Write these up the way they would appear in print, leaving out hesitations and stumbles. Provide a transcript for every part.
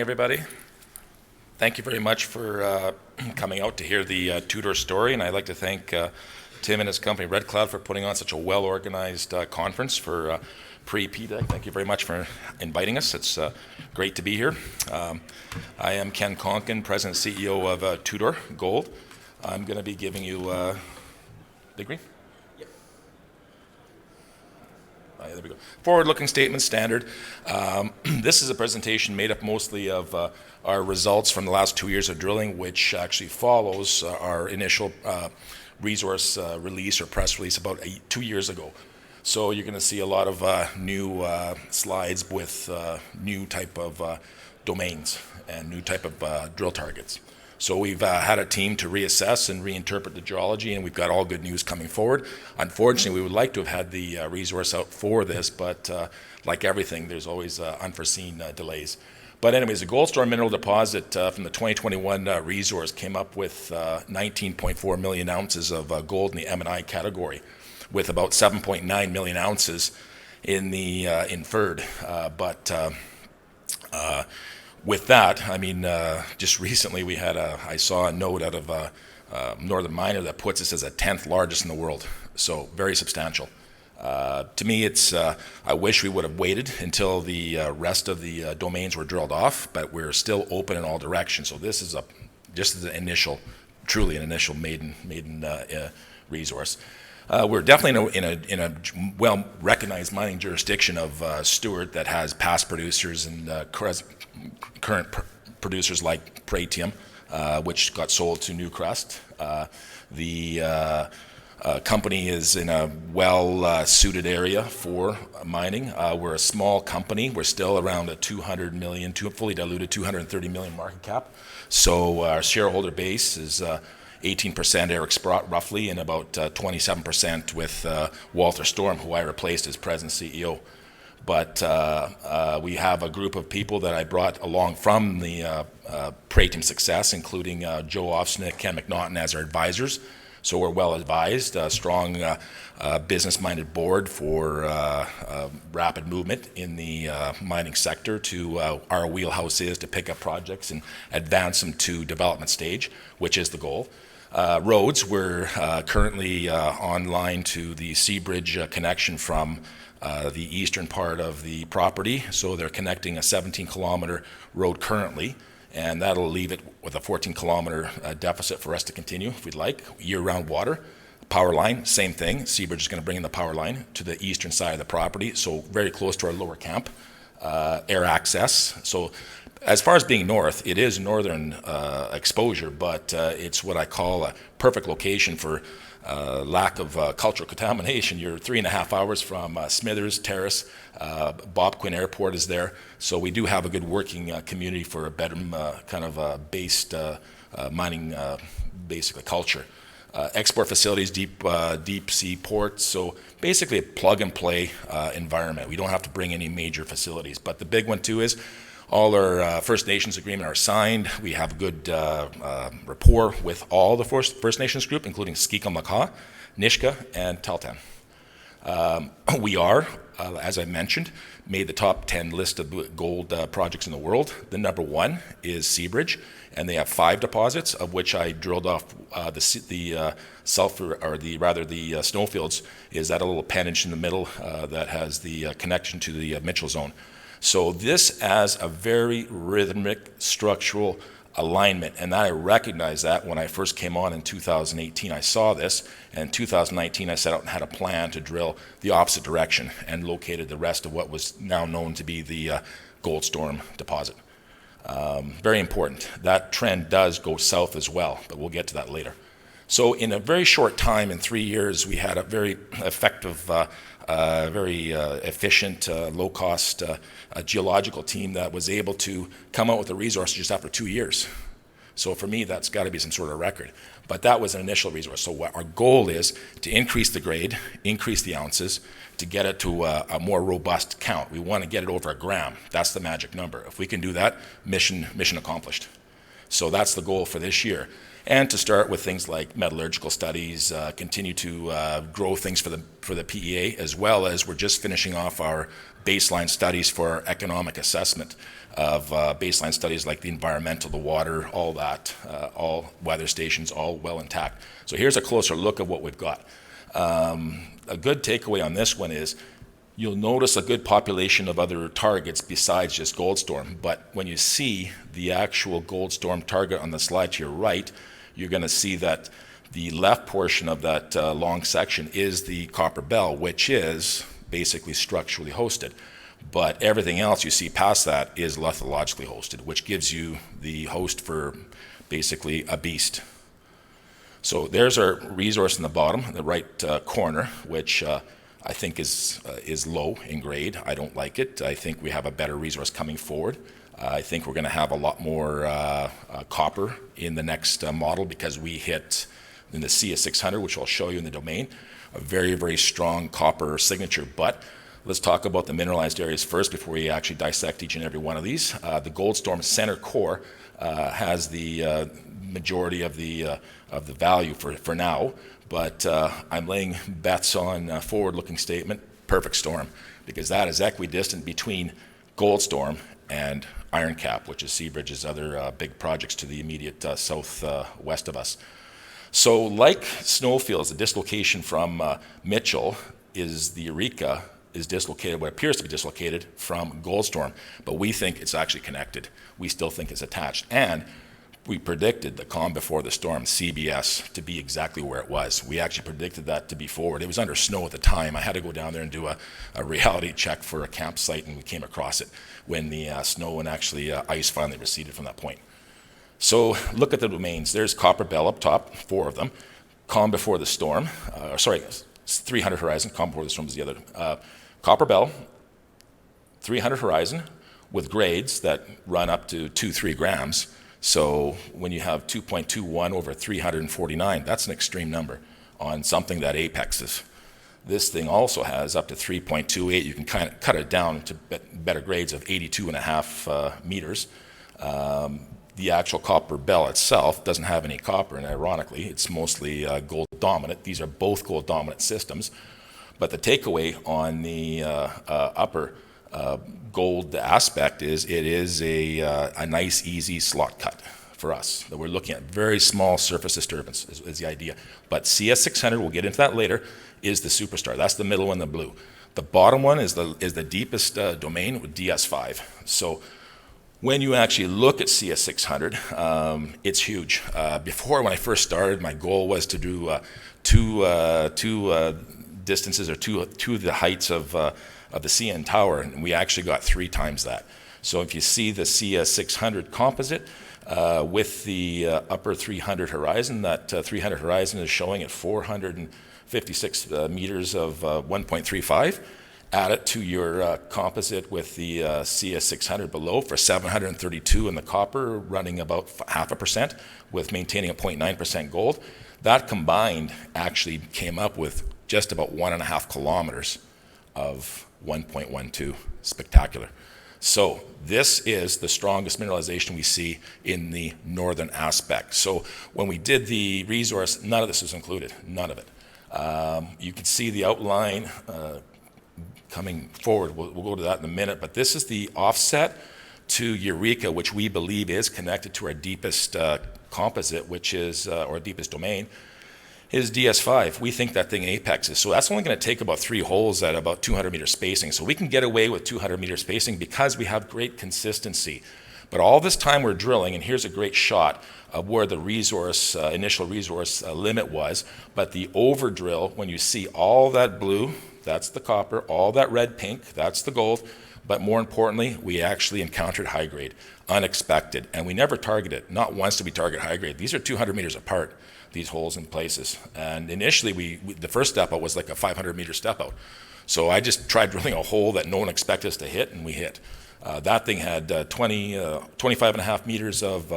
everybody. Thank you very much for coming out to hear the Tudor story, and I'd like to thank Tim and his company Red Cloud for putting on such a well-organized conference for Pre-PDAC. Thank you very much for inviting us. It's great to be here. I am Ken Konkin, President and CEO of Tudor Gold. I'm going to be giving you the green? Yep. There we go. Forward-looking statement standard. This is a presentation made up mostly of our results from the last 2 years of drilling, which actually follows our initial resource release or press release about 2 years ago. So you're going to see a lot of new slides with new type of domains and new type of drill targets. So we've had a team to reassess and reinterpret the geology, and we've got all good news coming forward. Unfortunately, we would like to have had the resource out for this, but like everything, there's always unforeseen delays. But anyways, the Goldstorm mineral deposit from the 2021 resource came up with 19.4 million ounces of gold in the M&I category, with about 7.9 million ounces in the inferred. With that, I mean, just recently I saw a note out of Northern Miner that puts us as the 10th largest in the world, so very substantial. To me, it's I wish we would have waited until the rest of the domains were drilled off, but we're still open in all directions. So this is just the initial, truly an initial maiden resource. We're definitely in a well-recognized mining jurisdiction of Stewart that has past producers and current producers like Pretium, which got sold to Newcrest. The company is in a well-suited area for mining. We're a small company. We're still around a 200 million, fully diluted 230 million market cap. So our shareholder base is 18% Eric Sprott, roughly, and about 27% with Walter Storm, who I replaced as president CEO. But we have a group of people that I brought along from the Pretium success, including Joe Ofsnick, Ken McNaughton as our advisors. So we're well advised, a strong business-minded board for rapid movement in the mining sector to our wheelhouse is to pick up projects and advance them to development stage, which is the goal. Roads, we're currently online to the Seabridge connection from the eastern part of the property. So they're connecting a 17-kilometer road currently, and that'll leave it with a 14-kilometer deficit for us to continue, if we'd like. Year-round water. Power line, same thing. Seabridge is going to bring in the power line to the eastern side of the property, so very close to our lower camp. Air access. So as far as being north, it is northern exposure, but it's what I call a perfect location for lack of cultural contamination. You're 3.5 hours from Smithers Terrace. Bob Quinn Airport is there. So we do have a good working community for a better kind of based mining, basically culture. Export facilities, deep sea ports. So basically a plug and play environment. We don't have to bring any major facilities. But the big one too is all our First Nations agreement are signed. We have a good rapport with all the First Nations group, including Skikam-Laka, Nishka, and Tahltan. We are, as I mentioned, made the top 10 list of gold projects in the world. The number one is Seabridge, and they have 5 deposits, of which I drilled off the sulfur, or the snowfields, is that a little appendage in the middle that has the connection to the Mitchell Zone. So this as a very rhythmic structural alignment, and I recognized that when I first came on in 2018. I saw this, and in 2019 I set out and had a plan to drill the opposite direction and located the rest of what was now known to be the Goldstorm deposit. Very important. That trend does go south as well, but we'll get to that later. So in a very short time, in 3 years, we had a very effective, very efficient, low-cost geological team that was able to come out with a resource just after 2 years. So for me, that's got to be some sort of record. But that was an initial resource. So what our goal is to increase the grade, increase the ounces, to get it to a more robust count. We want to get it over 1 gram. That's the magic number. If we can do that, mission accomplished. So that's the goal for this year. and to start with things like metallurgical studies, continue to grow things for the PEA, as well as we're just finishing off our baseline studies for our economic assessment of baseline studies like the environmental, the water, all that, all weather stations, all well intact. So here's a closer look at what we've got. A good takeaway on this one is you'll notice a good population of other targets besides just Goldstorm, but when you see the actual Goldstorm target on the slide to your right, you're going to see that the left portion of that long section is the Copper Bell, which is basically structurally hosted. But everything else you see past that is lithologically hosted, which gives you the host for basically a beast. So there's our resource in the bottom, in the right corner, which I think is low in grade. I don't like it. I think we have a better resource coming forward. I think we're going to have a lot more copper in the next model because we hit in the CS600, which I'll show you in the domain, a very, very strong copper signature. But let's talk about the mineralized areas first before we actually dissect each and every one of these. The Goldstorm center core has the majority of the value for now, but I'm laying bets on forward-looking statement, perfect storm, because that is equidistant between Goldstorm and Iron Cap, which is Seabridge's other big projects to the immediate southwest of us. So like Snowfields, the dislocation from Mitchell is the Eureka is dislocated, what appears to be dislocated from Goldstorm, but we think it's actually connected. We still think it's attached. And we predicted the calm before the storm, CBS, to be exactly where it was. We actually predicted that to be forward. It was under snow at the time. I had to go down there and do a reality check for a campsite, and we came across it when the snow and actually ice finally receded from that point. So look at the domains. There's Copper Bell up top, 4 of them. Calm before the storm, 300 horizon, calm before the storm is the other. Copper Bell, 300 horizon, with grades that run up to 2-3 grams. So when you have 2.21 over 349, that's an extreme number on something that apexes. This thing also has up to 3.28. You can kind of cut it down to better grades of 82.5 meters. The actual Copper Bell itself doesn't have any copper, and ironically, it's mostly gold dominant. These are both gold dominant systems. But the takeaway on the upper gold aspect is it is a nice, easy slot cut for us. That we're looking at very small surface disturbance is the idea. But CS600, we'll get into that later, is the superstar. That's the middle one, the blue. The bottom one is the deepest domain with DS5. So when you actually look at CS600, it's huge. Before, when I first started, my goal was to do two distances or two of the heights of the CN tower, and we actually got 3 times that. So if you see the CS600 composite with the upper 300 horizon, that 300 horizon is showing at 456 meters of 1.35. Add it to your composite with the CS600 below for 732 in the copper, running about 0.5% with maintaining a 0.9% gold. That combined actually came up with just about 1.5 kilometers of 1.12. Spectacular. So this is the strongest mineralization we see in the northern aspect. So when we did the resource, none of this was included, none of it. You can see the outline coming forward. We'll go to that in a minute, but this is the offset to Eureka, which we believe is connected to our deepest composite, which is, or deepest domain, is DS5. We think that thing apexes. So that's only going to take about 3 holes at about 200 meter spacing. So we can get away with 200 meter spacing because we have great consistency. But all this time we're drilling, and here's a great shot of where the resource, initial resource limit was. But the over drill, when you see all that blue, that's the copper, all that red pink, that's the gold. But more importantly, we actually encountered high grade, unexpected. And we never targeted, not once did we target high grade. These are 200 meters apart, these holes in places. And initially, the first step out was like a 500 meter step out. So I just tried drilling a hole that no one expected us to hit, and we hit. That thing had 25.5 meters of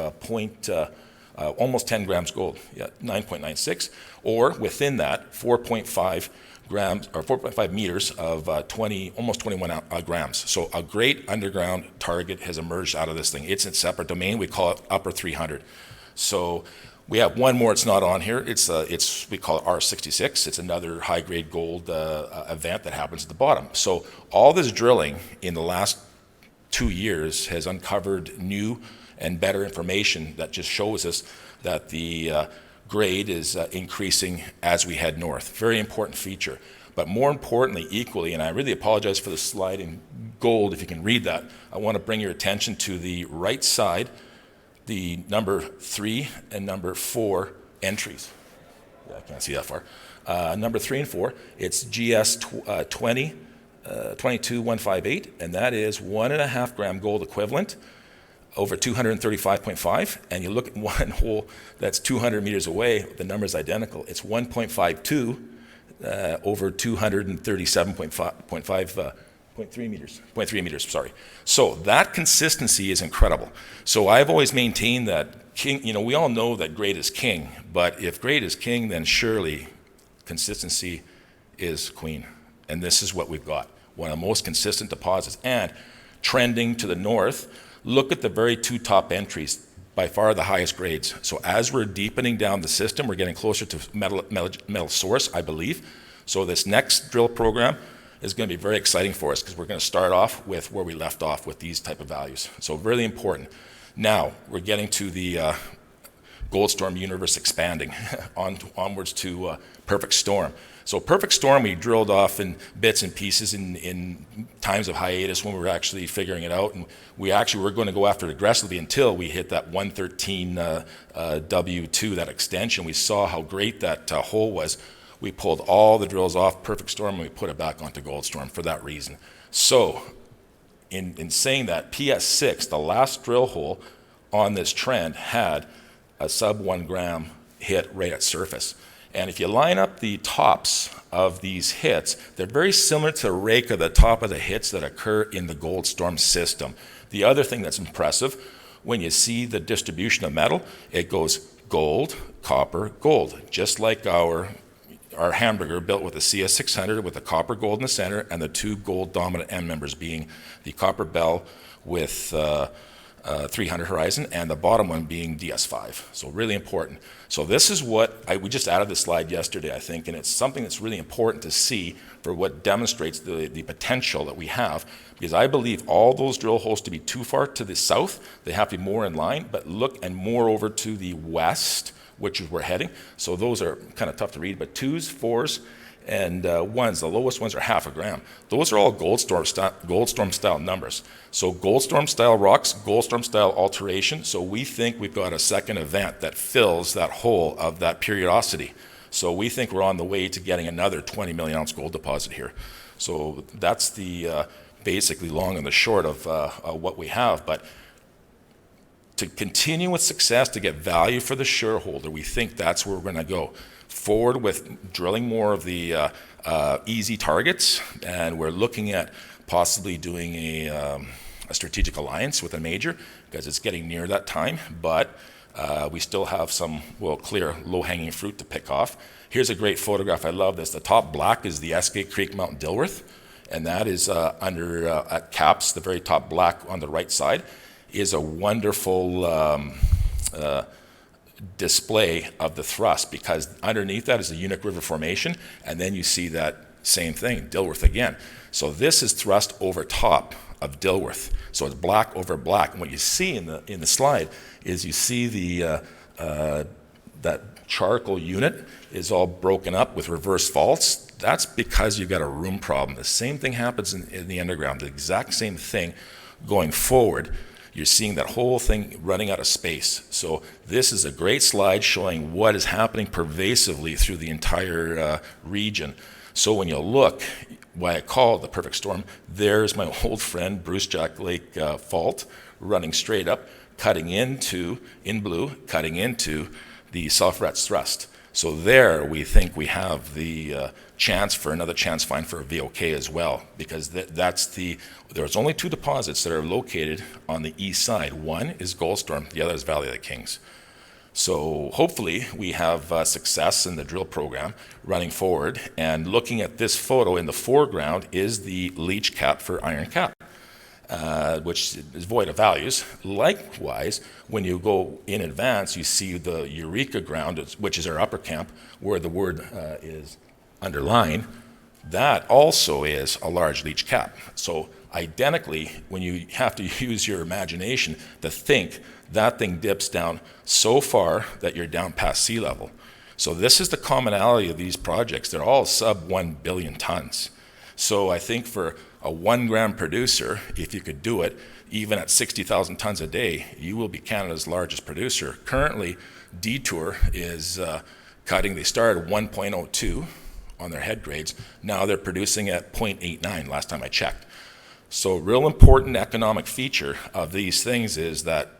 almost 10 grams gold, 9.96, or within that, 4.5 grams or 4.5 meters of almost 21 grams. So a great underground target has emerged out of this thing. It's in a separate domain. We call it upper 300. So We have one more. It's not on here. We call it R66. It's another high-grade gold event that happens at the bottom. So all this drilling in the last 2 years has uncovered new and better information that just shows us that the grade is increasing as we head north. Very important feature. But more importantly, equally, and I really apologize for the slide in gold, if you can read that, I want to bring your attention to the right side, the number 3 and number 4 entries. Yeah, I can't see that far. Number 3 and 4, it's GS 22158, and that is 1.5 gram gold equivalent over 235.5. And you look at one hole that's 200 meters away, the number is identical. It's 1.52 over 237.3 meters, sorry. So that consistency is incredible. So I've always maintained that king, we all know that grade is king, but if grade is king, then surely consistency is queen. And this is what we've got. One of the most consistent deposits. And trending to the north, look at the very 2 top entries, by far the highest grades. So as we're deepening down the system, we're getting closer to metal source, I believe. So this next drill program is going to be very exciting for us because we're going to start off with where we left off with these type of values. So really important. Now we're getting to the Goldstorm universe expanding onwards to Perfect Storm. So Perfect Storm we drilled off in bits and pieces in times of hiatus when we were actually figuring it out, and we actually were going to go after it aggressively until we hit that 113 W2, that extension. We saw how great that hole was. We pulled all the drills off Perfect Storm and we put it back onto Goldstorm for that reason. So in saying that, PS6, the last drill hole on this trend, had a sub 1 gram hit right at surface. And if you line up the tops of these hits, they're very similar to rake of the top of the hits that occur in the Goldstorm system. The other thing that's impressive, when you see the distribution of metal, it goes gold, copper, gold, just like our hamburger built with a CS600 with the copper gold in the center and the 2 gold dominant end members being the copper bell with 300 horizon and the bottom one being DS5. So really important. So this is what we just added the slide yesterday, I think, and it's something that's really important to see for what demonstrates the potential that we have, because I believe all those drill holes to be too far to the south, they have to be more in line, but look and more over to the west, which is where we're heading. So those are kind of tough to read, but 2s, 4s, and 1s, the lowest ones are 0.5 gram. Those are all Goldstorm style numbers. So Goldstorm style rocks, Goldstorm style alteration. So we think we've got a second event that fills that hole of that periodicity. So we think we're on the way to getting another 20 million ounce gold deposit here. So that's the basically long and the short of what we have. But to continue with success, to get value for the shareholder, we think that's where we're going to go. Forward with drilling more of the easy targets, and we're looking at possibly doing a strategic alliance with a major because it's getting near that time, but we still have some clear low-hanging fruit to pick off. Here's a great photograph. I love this. The top black is the Eskay Creek Mountain Dilworth, and that is under at Caps, the very top black on the right side is a wonderful display of the thrust, because underneath that is the Unique River Formation, and then you see that same thing, Dilworth again. So this is thrust over top of Dilworth. So it's black over black. And what you see in the slide is you see the that charcoal unit is all broken up with reverse faults. That's because you've got a room problem. The same thing happens in the underground, the exact same thing going forward. You're seeing that whole thing running out of space. So this is a great slide showing what is happening pervasively through the entire region. So when you look, why I call it the perfect storm, there's my old friend Bruce Jack Lake fault running straight up, cutting into, in blue, cutting into the Sulphurets thrust. So there we think we have the chance for another chance find for a VOK as well, because there's only 2 deposits that are located on the east side. One is Goldstorm, the other is Valley of the Kings. So hopefully we have success in the drill program running forward. And looking at this photo in the foreground is the leach cap for Iron Cap. which is void of values. Likewise, when you go in advance, you see the Eureka ground, which is our upper camp, where the word is underlined. That also is a large leach cap. So identically, when you have to use your imagination to think, that thing dips down so far that you're down past sea level. So this is the commonality of these projects. They're all sub 1 billion tons. So I think for a 1 gram producer, if you could do it, even at 60,000 tons a day, you will be Canada's largest producer. Currently, Detour is cutting, they started 1.02 on their head grades. Now they're producing at 0.89 last time I checked. So real important economic feature of these things is that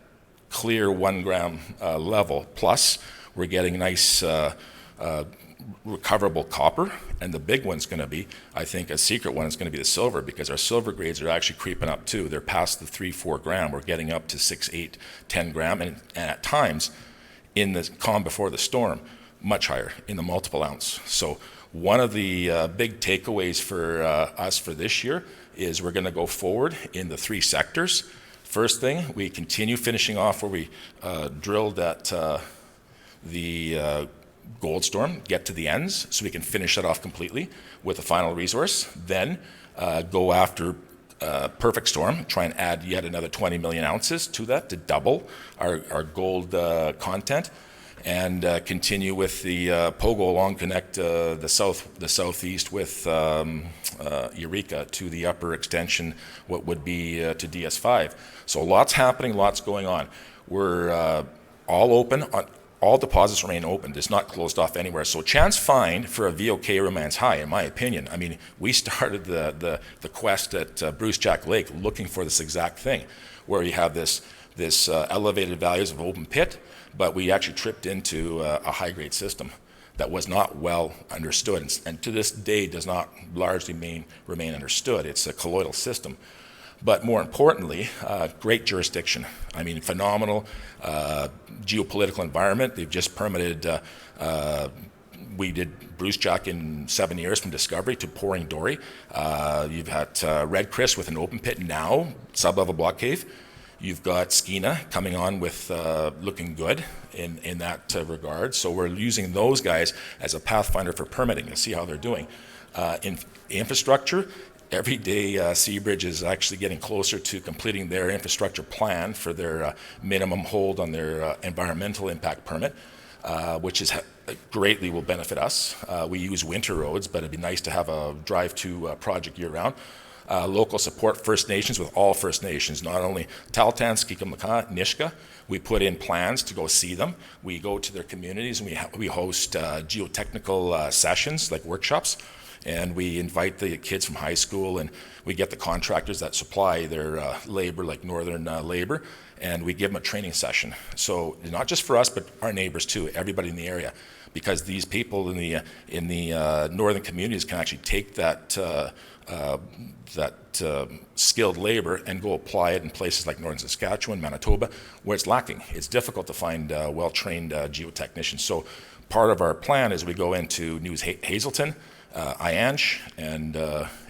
clear 1 gram level, plus we're getting nice recoverable copper, and the big one's going to be, I think a secret one is going to be the silver, because our silver grades are actually creeping up too. They're past the 3-4 gram. We're getting up to 6, 8, 10 gram, and at times in the calm before the storm, much higher in the multiple ounce. So one of the big takeaways for us for this year is we're going to go forward in the 3 sectors. First thing, we continue finishing off where we drilled at the Goldstorm, get to the ends so we can finish that off completely with a final resource. Then go after Perfect Storm, try and add yet another 20 million ounces to that to double our gold content, and continue with the Pogo Long Connect, the southeast with Eureka to the upper extension, what would be to DS5. So lots happening, lots going on. We're all open. All deposits remain open. It's not closed off anywhere. So chance find for a VOK remains high, in my opinion. I mean, we started the quest at Bruce Jack Lake looking for this exact thing, where you have this elevated values of open pit, but we actually tripped into a high-grade system that was not well understood, and to this day does not largely remain understood. It's a colloidal system. But more importantly, great jurisdiction. I mean, phenomenal geopolitical environment. They've just permitted, we did Bruce Jack in 7 years from discovery to pouring Dory. You've got Red Chris with an open pit now, sub-level block cave. You've got Skeena coming on with looking good in that regard. So we're using those guys as a pathfinder for permitting to see how they're doing. In infrastructure, every day Seabridge is actually getting closer to completing their infrastructure plan for their minimum hold on their environmental impact permit, which is greatly will benefit us. We use winter roads, but it'd be nice to have a drive-to project year-round. Local support First Nations with all First Nations, not only Tahltan, Skikamaka, Nishka. We put in plans to go see them. We go to their communities and we host geotechnical sessions, like workshops, and we invite the kids from high school, and we get the contractors that supply their labor, like Northern Labor, and we give them a training session. So not just for us, but our neighbors too, everybody in the area, because these people in the northern communities can actually take that skilled labor and go apply it in places like northern Saskatchewan, Manitoba, where it's lacking. It's difficult to find well-trained geotechnicians. So part of our plan is we go into New Hazelton, Ianche, and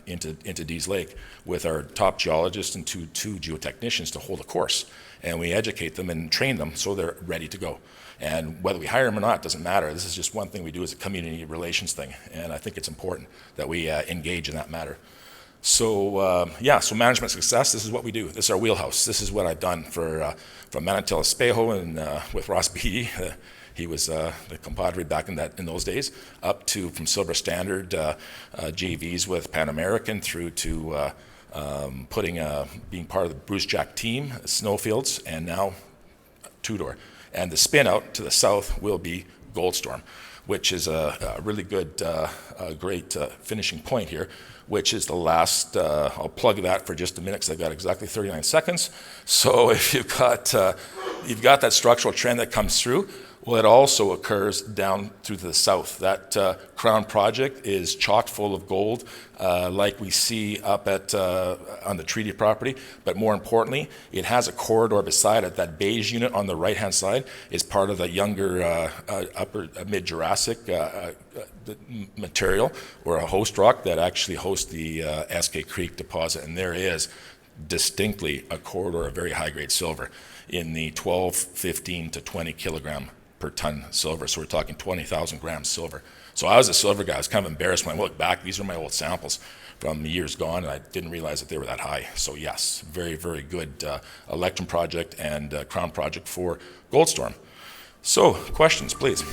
into Dease Lake with our top geologists and two geotechnicians to hold a course. And we educate them and train them so they're ready to go. And whether we hire them or not doesn't matter. This is just one thing we do as a community relations thing. And I think it's important that we engage in that matter. So so management success, this is what we do. This is our wheelhouse. This is what I've done from Manitoba Espejo and with Ross Beatty. He was the compadre back in those days, up to from Silver Standard JVs with Pan American through to being part of the Bruce Jack team, Snowfields, and now Tudor. And the spin out to the south will be Goldstorm, which is a really good, great finishing point here, which is the last, I'll plug that for just a minute because I've got exactly 39 seconds. So if you've got that structural trend that comes through, well, it also occurs down through the south. That Crown project is chock full of gold, like we see up at on the treaty property. But more importantly, it has a corridor beside it. That beige unit on the right-hand side is part of the younger upper mid-Jurassic material, or a host rock that actually hosts the SK Creek deposit. And there is distinctly a corridor of very high-grade silver in the 12, 15 to 20 kilogram per ton silver. So we're talking 20,000 grams silver. So I was a silver guy. I was kind of embarrassed when I look back. These are my old samples from years gone, and I didn't realize that they were that high. So yes, very, very good electrum project and crown project for Goldstorm. So questions, please.